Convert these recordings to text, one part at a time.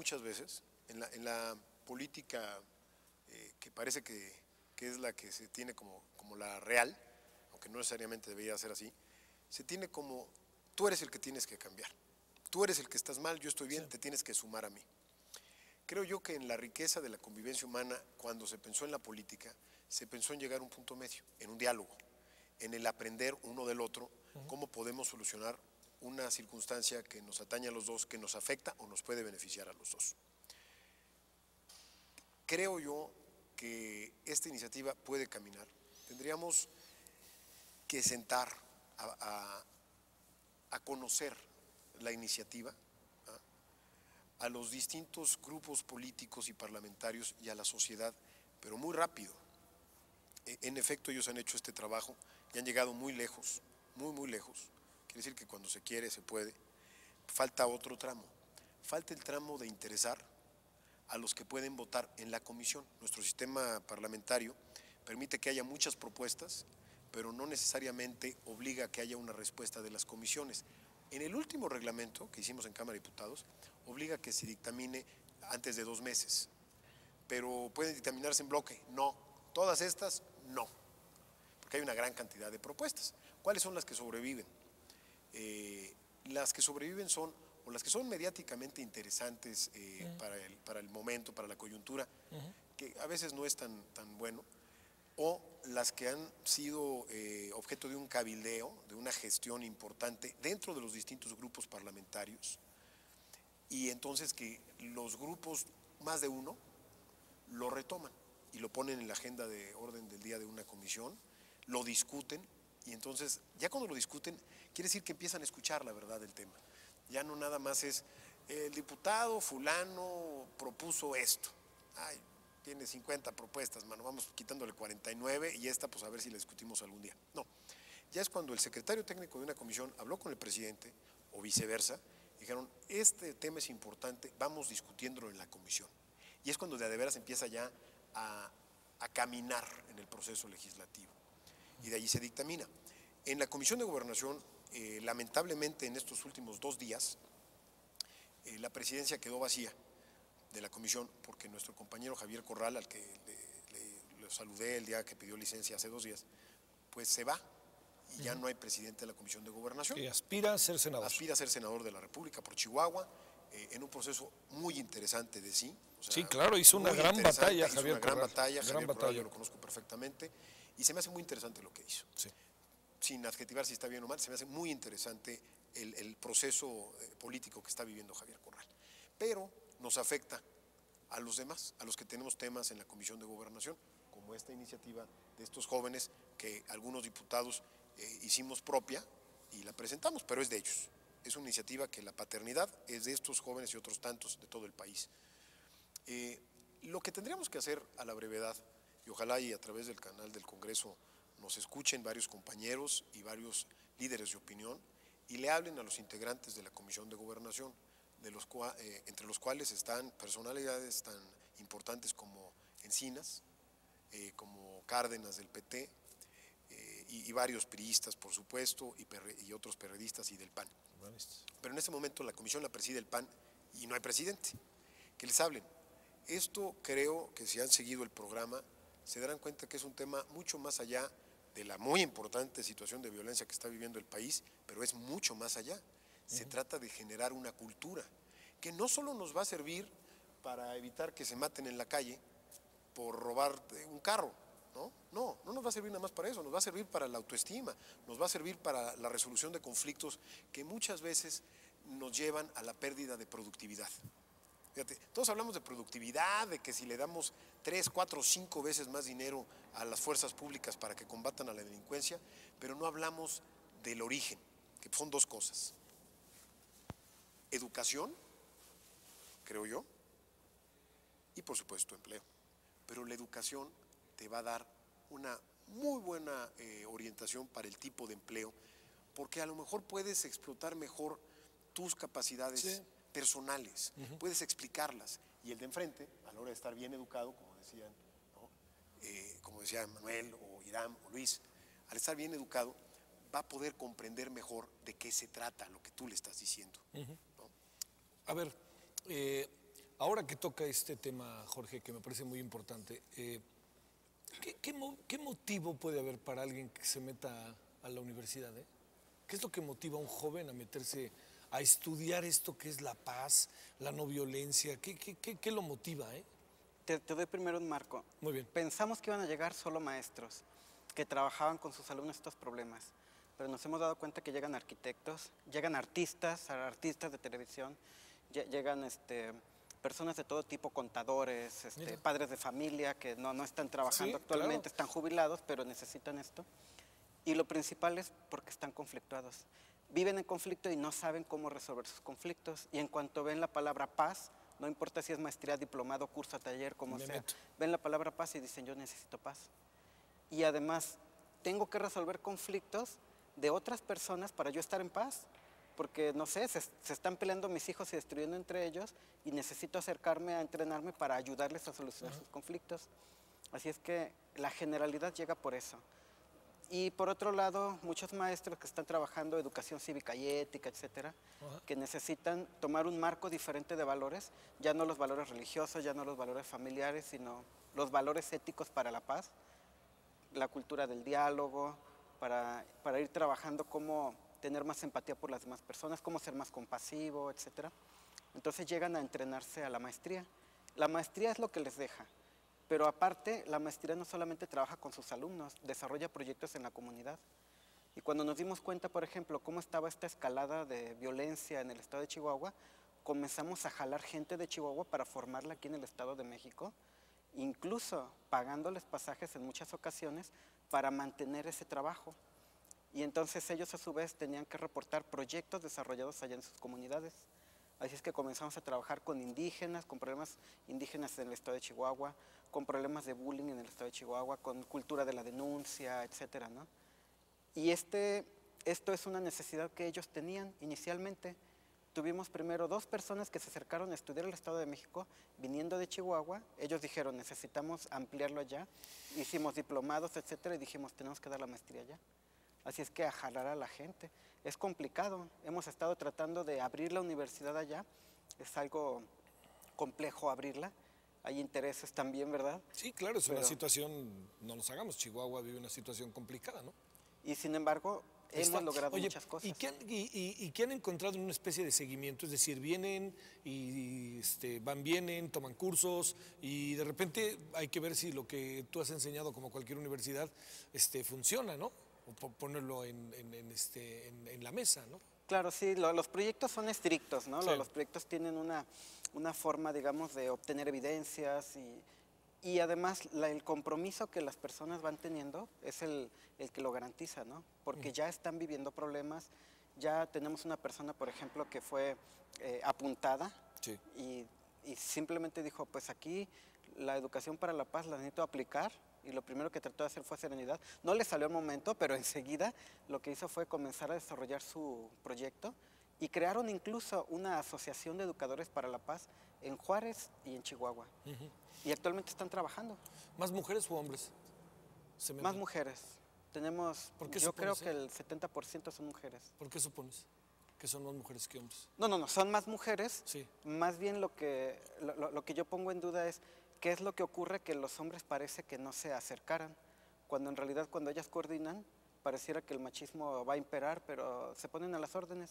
muchas veces, en la política que parece que es la que se tiene como la real, aunque no necesariamente debería ser así, se tiene como, tú eres el que tienes que cambiar, tú eres el que estás mal, yo estoy bien, sí, te tienes que sumar a mí. Creo yo que en la riqueza de la convivencia humana, cuando se pensó en la política, se pensó en llegar a un punto medio, en un diálogo, en el aprender uno del otro, cómo podemos solucionar una circunstancia que nos atañe a los dos, que nos afecta o nos puede beneficiar a los dos. Creo yo que esta iniciativa puede caminar. Tendríamos que sentar a conocer la iniciativa, a los distintos grupos políticos y parlamentarios y a la sociedad, pero muy rápido. En efecto, ellos han hecho este trabajo y han llegado muy lejos, muy lejos. Quiere decir que cuando se quiere, se puede. Falta otro tramo. Falta el tramo de interesar a los que pueden votar en la comisión. Nuestro sistema parlamentario permite que haya muchas propuestas, pero no necesariamente obliga a que haya una respuesta de las comisiones. En el último reglamento que hicimos en Cámara de Diputados, obliga a que se dictamine antes de 2 meses, pero pueden dictaminarse en bloque. No, todas estas no, porque hay una gran cantidad de propuestas. ¿Cuáles son las que sobreviven? Las que sobreviven son, o las que son mediáticamente interesantes para el momento, para la coyuntura, que a veces no es tan bueno, o las que han sido objeto de un cabildeo, de una gestión importante dentro de los distintos grupos parlamentarios, y entonces que los grupos, más de uno, lo retoman y lo ponen en la agenda de orden del día de una comisión, lo discuten, y entonces ya cuando lo discuten quiere decir que empiezan a escuchar la verdad del tema. Ya no nada más es el diputado fulano propuso esto, ay, tiene 50 propuestas, mano, vamos quitándole 49 y esta pues a ver si la discutimos algún día. No, ya es cuando el secretario técnico de una comisión habló con el presidente o viceversa, dijeron este tema es importante, vamos discutiéndolo en la comisión. Y es cuando de veras empieza ya a caminar en el proceso legislativo y de allí se dictamina. En la Comisión de Gobernación, lamentablemente en estos últimos 2 días, la presidencia quedó vacía de la comisión porque nuestro compañero Javier Corral, al que le saludé el día que pidió licencia hace 2 días, pues se va y ya no hay presidente de la Comisión de Gobernación. Que aspira a ser senador. Aspira a ser senador de la República por Chihuahua, en un proceso muy interesante de sí. O sea, sí, claro, hizo una gran batalla Javier Corral. Hizo una gran batalla, Javier Corral, yo lo conozco perfectamente, y se me hace muy interesante lo que hizo. Sí. Sin adjetivar si está bien o mal, se me hace muy interesante el proceso político que está viviendo Javier Corral. Pero nos afecta a los demás, a los que tenemos temas en la Comisión de Gobernación, como esta iniciativa de estos jóvenes que algunos diputados hicimos propia y la presentamos, pero es de ellos. Es una iniciativa que la paternidad es de estos jóvenes y otros tantos de todo el país. Lo que tendríamos que hacer a la brevedad, y ojalá y a través del canal del Congreso nos escuchen varios compañeros y varios líderes de opinión y le hablen a los integrantes de la Comisión de Gobernación, entre los cuales están personalidades tan importantes como Encinas, como Cárdenas del PT, y varios priistas, por supuesto, y otros perredistas y del PAN. Pero en este momento la comisión la preside el PAN y no hay presidente. Que les hablen. Esto creo que si han seguido el programa se darán cuenta que es un tema mucho más allá de la muy importante situación de violencia que está viviendo el país, pero es mucho más allá. Se trata de generar una cultura que no solo nos va a servir para evitar que se maten en la calle por robar un carro, no nos va a servir nada más para eso, nos va a servir para la autoestima, nos va a servir para la resolución de conflictos que muchas veces nos llevan a la pérdida de productividad. Fíjate, todos hablamos de productividad, de que si le damos 3, 4, 5 veces más dinero a las fuerzas públicas para que combatan a la delincuencia, pero no hablamos del origen, que son 2 cosas. Educación, creo yo, y por supuesto empleo. Pero la educación te va a dar una muy buena orientación para el tipo de empleo, porque a lo mejor puedes explotar mejor tus capacidades personales, puedes explicarlas, y el de enfrente, a la hora de estar bien educado, como decían, como decía Manuel o Irán o Luis, al estar bien educado va a poder comprender mejor de qué se trata lo que tú le estás diciendo. A ver, ahora que toca este tema, Jorge, que me parece muy importante, ¿qué motivo puede haber para alguien que se meta a la universidad? ¿Qué es lo que motiva a un joven a meterse a estudiar esto que es la paz, la no violencia? ¿Qué lo motiva? Te doy primero un marco. Muy bien. Pensamos que iban a llegar solo maestros que trabajaban con sus alumnos estos problemas, pero nos hemos dado cuenta que llegan arquitectos, llegan artistas de televisión, llegan personas de todo tipo, contadores, padres de familia que no están trabajando actualmente, claro, están jubilados, pero necesitan esto. Y lo principal es porque están conflictuados. Viven en conflicto y no saben cómo resolver sus conflictos. Y en cuanto ven la palabra paz, no importa si es maestría, diplomado, curso, taller, como sea, ven la palabra paz y dicen, yo necesito paz. Y además, tengo que resolver conflictos de otras personas para yo estar en paz. Porque, no sé, se están peleando mis hijos y destruyendo entre ellos y necesito acercarme a entrenarme para ayudarles a solucionar sus conflictos. Así es que la generalidad llega por eso. Y por otro lado, muchos maestros que están trabajando educación cívica y ética, etcétera, que necesitan tomar un marco diferente de valores, ya no los valores religiosos, ya no los valores familiares, sino los valores éticos para la paz, la cultura del diálogo, para ir trabajando cómo tener más empatía por las demás personas, cómo ser más compasivo, etcétera. Entonces llegan a entrenarse a la maestría. La maestría es lo que les deja. Pero aparte, la maestría no solamente trabaja con sus alumnos, desarrolla proyectos en la comunidad. Y cuando nos dimos cuenta, por ejemplo, cómo estaba esta escalada de violencia en el estado de Chihuahua, comenzamos a jalar gente de Chihuahua para formarla aquí en el Estado de México, incluso pagándoles pasajes en muchas ocasiones para mantener ese trabajo. Y entonces ellos a su vez tenían que reportar proyectos desarrollados allá en sus comunidades. Así es que comenzamos a trabajar con indígenas, con problemas indígenas en el estado de Chihuahua, con problemas de bullying en el estado de Chihuahua, con cultura de la denuncia, etcétera, ¿no? Y esto es una necesidad que ellos tenían inicialmente. Tuvimos primero 2 personas que se acercaron a estudiar el Estado de México, viniendo de Chihuahua. Ellos dijeron, necesitamos ampliarlo allá. Hicimos diplomados, etcétera, y dijimos, tenemos que dar la maestría allá. Así es que a jalar a la gente. Es complicado. Hemos estado tratando de abrir la universidad allá. Es algo complejo abrirla. Hay intereses también, ¿verdad? Sí, claro, es una situación, no nos hagamos, Chihuahua vive una situación complicada, ¿no? Y sin embargo, hemos logrado muchas cosas. ¿Y qué han encontrado en una especie de seguimiento? Es decir, vienen y vienen, toman cursos y de repente hay que ver si lo que tú has enseñado como cualquier universidad funciona, ¿no? O ponerlo en la mesa, ¿no? Claro, sí, los proyectos son estrictos, ¿no? Sí. Los proyectos tienen una forma, digamos, de obtener evidencias y además el compromiso que las personas van teniendo es el que lo garantiza, ¿no? Porque ya están viviendo problemas, ya tenemos una persona, por ejemplo, que fue apuntada y simplemente dijo, pues aquí la educación para la paz la necesito aplicar. Y lo primero que trató de hacer fue serenidad. No le salió al momento, pero enseguida lo que hizo fue comenzar a desarrollar su proyecto y crearon incluso una asociación de educadores para la paz en Juárez y en Chihuahua. Y actualmente están trabajando. ¿Más mujeres o hombres? Más mujeres. Tenemos, yo creo que el 70% son mujeres. ¿Por qué supones que son más mujeres que hombres? No, son más mujeres. Sí. Más bien lo que yo pongo en duda es ¿qué es lo que ocurre? Que los hombres parece que no se acercaran, cuando en realidad cuando ellas coordinan, pareciera que el machismo va a imperar, pero se ponen a las órdenes,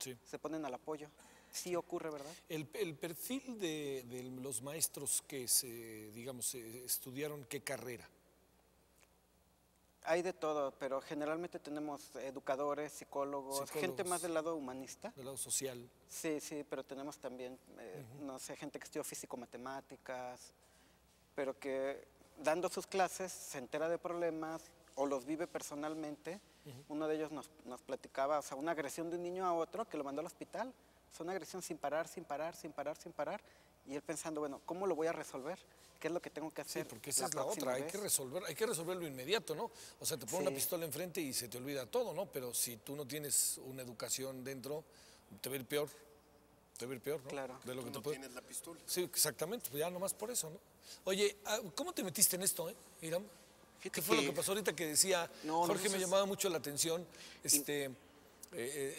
se ponen al apoyo. Sí ocurre, ¿verdad? El perfil de los maestros que estudiaron, ¿qué carrera? Hay de todo, pero generalmente tenemos educadores, psicólogos, gente más del lado humanista. Del lado social. Sí, pero tenemos también, no sé, gente que estudia físico-matemáticas, pero que dando sus clases se entera de problemas o los vive personalmente. Uno de ellos nos platicaba, o sea, una agresión de un niño a otro que lo mandó al hospital. Es una agresión sin parar. Y él pensando, bueno, ¿cómo lo voy a resolver? ¿Qué es lo que tengo que hacer? Sí, porque esa es la otra, hay que resolverlo inmediato, ¿no? O sea, te ponen una pistola enfrente y se te olvida todo, ¿no? Pero si tú no tienes una educación dentro, te va a ir peor. ¿no? Claro. De lo que tienes la pistola. Sí, exactamente, pues ya nomás por eso, ¿no? Oye, ¿cómo te metiste en esto, Hiram? ¿Qué fue lo que pasó ahorita que decía? Jorge, me llamaba mucho la atención,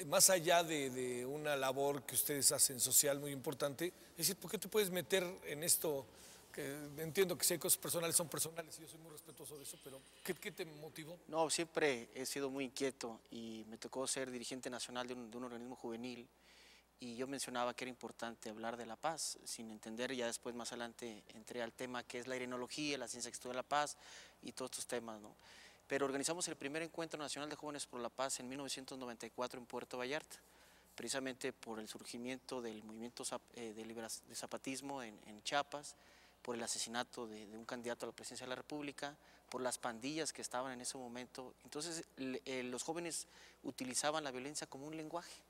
más allá de una labor que ustedes hacen social muy importante, es decir, ¿por qué te puedes meter en esto? Que entiendo que si hay cosas personales son personales y yo soy muy respetuoso de eso, pero ¿qué te motivó? No, siempre he sido muy inquieto y me tocó ser dirigente nacional de un organismo juvenil y yo mencionaba que era importante hablar de la paz, sin entender, ya después más adelante entré al tema que es la irinología, la ciencia que estudia la paz y todos estos temas, ¿no? Pero organizamos el primer encuentro nacional de jóvenes por la paz en 1994 en Puerto Vallarta, precisamente por el surgimiento del movimiento de zapatismo en Chiapas, por el asesinato de un candidato a la presidencia de la República, por las pandillas que estaban en ese momento. Entonces los jóvenes utilizaban la violencia como un lenguaje.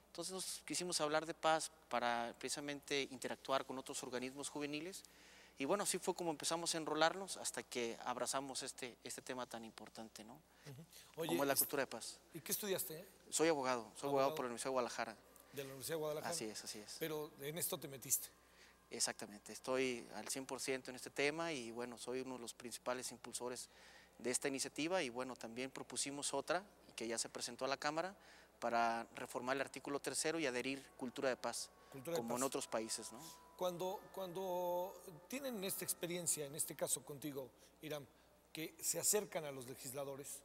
Entonces nos quisimos hablar de paz para precisamente interactuar con otros organismos juveniles y bueno, así fue como empezamos a enrolarnos hasta que abrazamos este tema tan importante, ¿no? Oye, como es la cultura de paz. ¿Y qué estudiaste? Soy abogado por la Universidad de Guadalajara. De la Universidad de Guadalajara. Así es. Pero en esto te metiste. Exactamente, estoy al 100% en este tema y bueno, soy uno de los principales impulsores de esta iniciativa y bueno, también propusimos otra que ya se presentó a la Cámara para reformar el artículo 3º y adherir cultura de paz, como en otros países, ¿no? Cuando tienen esta experiencia, en este caso contigo, Iram, que se acercan a los legisladores,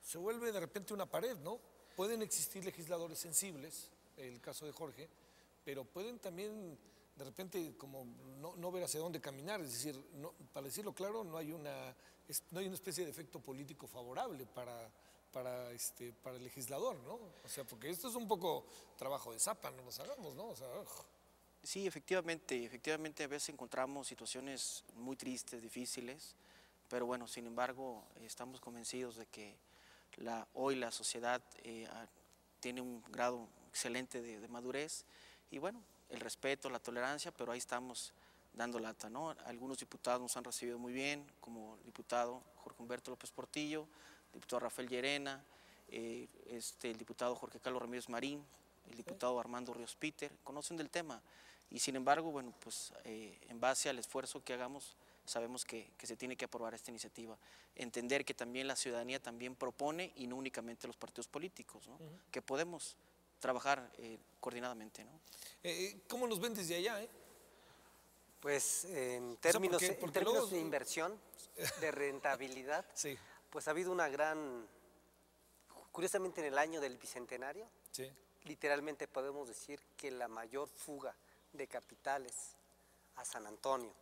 se vuelve de repente una pared, ¿no? Pueden existir legisladores sensibles, el caso de Jorge, pero pueden también de repente como no ver hacia dónde caminar, es decir, para decirlo claro, no hay una especie de efecto político favorable para el legislador, ¿no? O sea, porque esto es un poco trabajo de zapa, no nos hagamos, ¿no? O sea, Sí, efectivamente, a veces encontramos situaciones muy tristes, difíciles, pero bueno, sin embargo, estamos convencidos de que hoy la sociedad tiene un grado excelente de madurez y bueno, el respeto, la tolerancia, pero ahí estamos dando lata, ¿no? Algunos diputados nos han recibido muy bien, como el diputado Jorge Humberto López Portillo, el diputado Rafael Llerena, el diputado Jorge Carlos Ramírez Marín, el diputado Armando Ríos Peter, conocen del tema y sin embargo, bueno, pues en base al esfuerzo que hagamos, sabemos que se tiene que aprobar esta iniciativa. Entender que también la ciudadanía también propone y no únicamente los partidos políticos, ¿no? Que podemos trabajar coordinadamente, ¿no? ¿Cómo nos ven desde allá, Pues en términos, porque luego de inversión, de rentabilidad, sí, pues ha habido una gran, curiosamente en el año del Bicentenario, sí, literalmente podemos decir que la mayor fuga de capitales a San Antonio,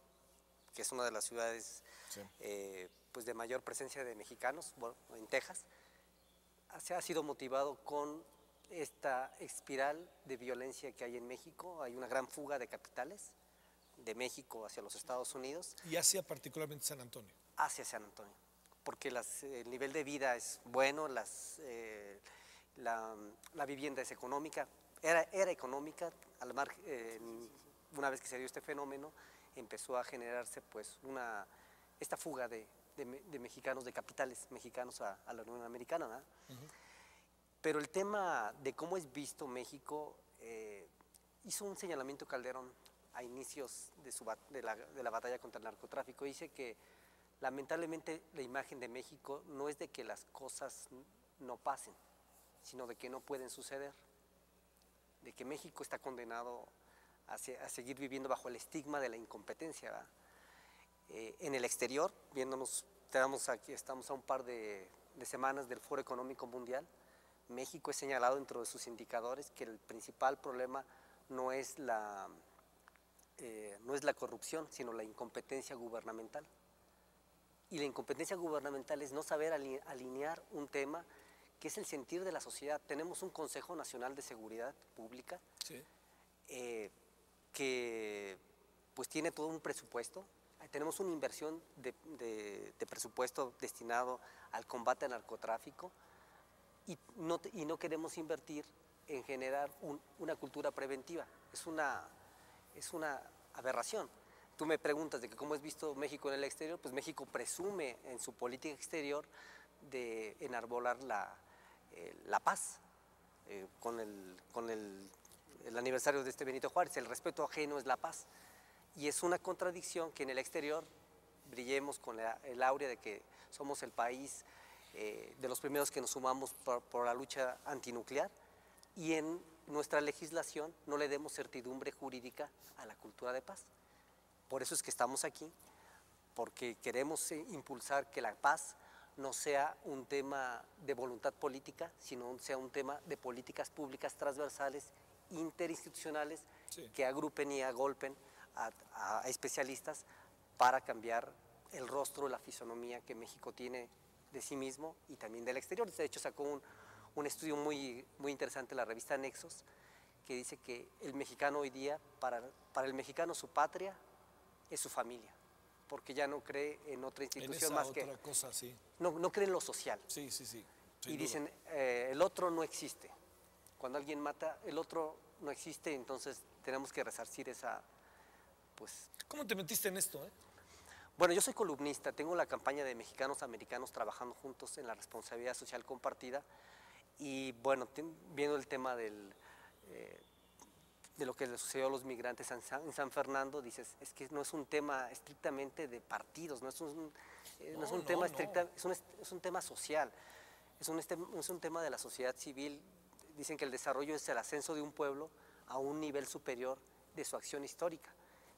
que es una de las ciudades sí. pues de mayor presencia de mexicanos, bueno, en Texas, ha sido motivado con esta espiral de violencia que hay en México. Hay una gran fuga de capitales de México hacia los Estados Unidos. Y hacia particularmente San Antonio. Hacia San Antonio, porque el nivel de vida es bueno, la vivienda es económica, era económica, al margen, una vez que se dio este fenómeno, empezó a generarse pues esta fuga de mexicanos, de capitales mexicanos a la Unión Americana, ¿no? Pero el tema de cómo es visto México, hizo un señalamiento Calderón a inicios de la batalla contra el narcotráfico. Dice que lamentablemente la imagen de México no es de que las cosas no pasen, sino de que no pueden suceder, de que México está condenado a seguir viviendo bajo el estigma de la incompetencia, ¿verdad? En el exterior, estamos a un par de semanas del Foro Económico Mundial. México es señalado dentro de sus indicadores que el principal problema no es la corrupción, sino la incompetencia gubernamental. Y la incompetencia gubernamental es no saber alinear un tema que es el sentir de la sociedad. Tenemos un Consejo Nacional de Seguridad Pública, sí, que pues tiene todo un presupuesto. Tenemos una inversión de presupuesto destinado al combate al narcotráfico y no queremos invertir en generar una cultura preventiva. Es una aberración. Tú me preguntas de que cómo es visto México en el exterior, pues México presume en su política exterior de enarbolar la paz, con el aniversario de Benito Juárez, el respeto ajeno es la paz. Y es una contradicción que en el exterior brillemos con el áurea de que somos el país de los primeros que nos sumamos por la lucha antinuclear, y en nuestra legislación no le demos certidumbre jurídica a la cultura de paz. Por eso es que estamos aquí, porque queremos impulsar que la paz no sea un tema de voluntad política, sino sea un tema de políticas públicas transversales, interinstitucionales, Sí. que agrupen y agolpen a especialistas para cambiar el rostro, la fisonomía que México tiene de sí mismo y también del exterior. De hecho, sacó un estudio muy interesante en la revista Nexos, que dice que el mexicano hoy día, para el mexicano su patria es su familia, porque ya no cree en otra En institución esa más que... otra cosa, sí. No cree en lo social. Sí, sí, sí. sin Y duda. dicen, el otro no existe. Cuando alguien mata, el otro no existe, entonces tenemos que resarcir esa, pues... ¿Cómo te metiste en esto, eh? Bueno, yo soy columnista, tengo la campaña de Mexicanos Americanos trabajando juntos en la responsabilidad social compartida, y bueno, viendo el tema de lo que le sucedió a los migrantes en San Fernando, dices, es que no es un tema estrictamente de partidos, no es un tema estricta, es un tema social, es un tema de la sociedad civil. Dicen que el desarrollo es el ascenso de un pueblo a un nivel superior de su acción histórica.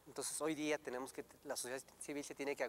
Entonces hoy día la sociedad civil se tiene que